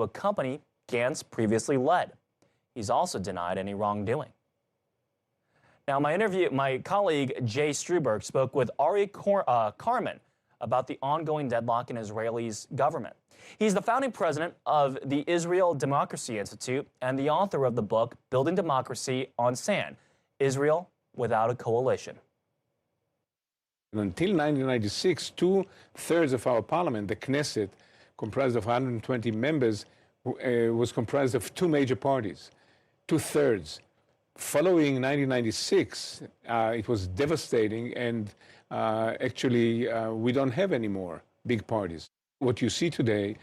a company Gantz previously led. He's also denied any wrongdoing. Now, my colleague Jay Struberg spoke with Arye Carmon about the ongoing deadlock in Israel's government. He's the founding president of the Israel Democracy Institute and the author of the book Building Democracy on Sand, Israel Without a Coalition. Until 1996, two-thirds of our parliament, the Knesset, comprised of 120 members, was comprised of two major parties, two-thirds. Following 1996, it was devastating, and actually we don't have any more big parties. What you see today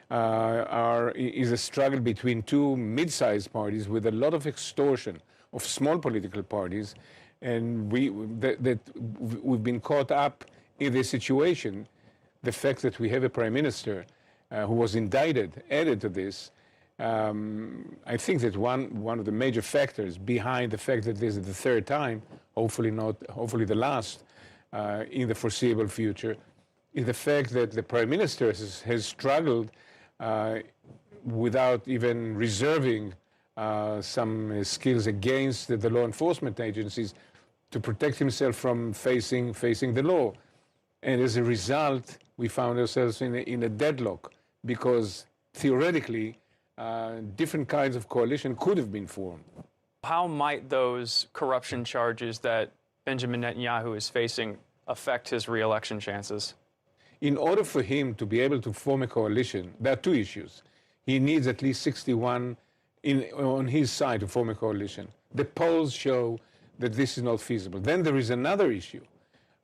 is a struggle between two mid-sized parties with a lot of extortion of small political parties, and we've been caught up in this situation. The fact that we have a prime minister who was indicted added to this. I think that one of the major factors behind the fact that this is the third time, hopefully the last in the foreseeable future, is the fact that the prime minister has struggled without even reserving some skills against the law enforcement agencies to protect himself from facing the law. And as a result, we found ourselves in a deadlock, because theoretically, different kinds of coalition could have been formed. How might those corruption charges that Benjamin Netanyahu is facing affect his re-election chances? In order for him to be able to form a coalition, there are two issues. He needs at least 61 on his side to form a coalition. The polls show that this is not feasible. Then there is another issue.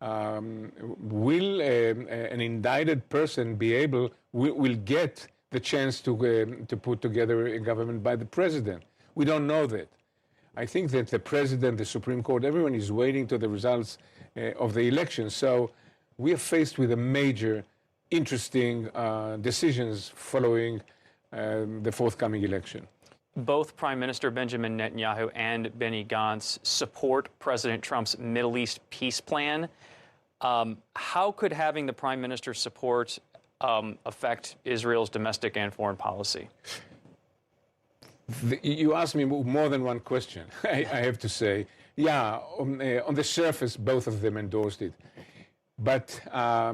Will an indicted person will get the chance to put together a government by the president? We don't know that. I think that the president, the Supreme Court, everyone is waiting to the results of the election. So we are faced with a major, interesting decisions following the forthcoming election. Both Prime Minister Benjamin Netanyahu and Benny Gantz support President Trump's Middle East peace plan. How could having the Prime Minister support affect Israel's domestic and foreign policy? You asked me more than one question, I have to say. Yeah, on the surface, both of them endorsed it. But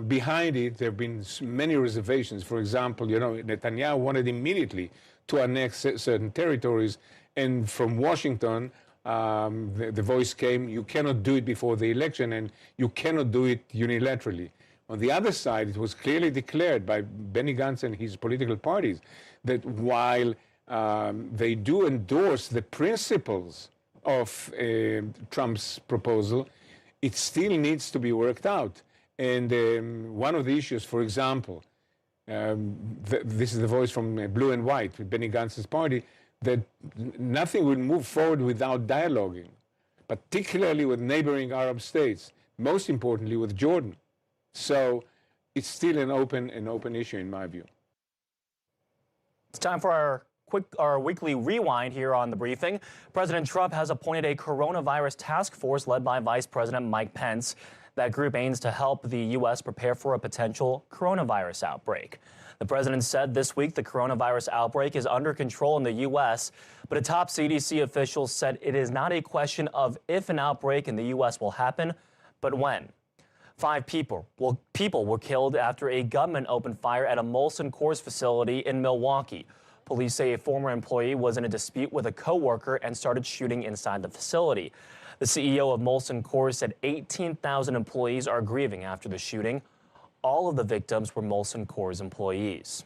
behind it, there have been many reservations. For example, Netanyahu wanted immediately to annex certain territories, and from Washington, the voice came, you cannot do it before the election, and you cannot do it unilaterally. On the other side, it was clearly declared by Benny Gantz and his political parties that while they do endorse the principles of Trump's proposal, it still needs to be worked out. And one of the issues, for example, this is the voice from Blue and White, Benny Gantz's party, that nothing will move forward without dialoguing, particularly with neighboring Arab states, most importantly with Jordan. So it's still an open issue in my view. It's time for our weekly rewind here on The Briefing. President Trump has appointed a coronavirus task force led by Vice President Mike Pence. That group aims to help the U.S. prepare for a potential coronavirus outbreak. The president said this week the coronavirus outbreak is under control in the U.S., but a top CDC official said it is not a question of if an outbreak in the U.S. will happen, but when. 5 people were killed after a gunman opened fire at a Molson Coors facility in Milwaukee. Police say a former employee was in a dispute with a coworker and started shooting inside the facility. The CEO of Molson Coors said 18,000 employees are grieving after the shooting. All of the victims were Molson Coors employees.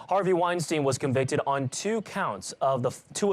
Harvey Weinstein was convicted on 2 counts of the 2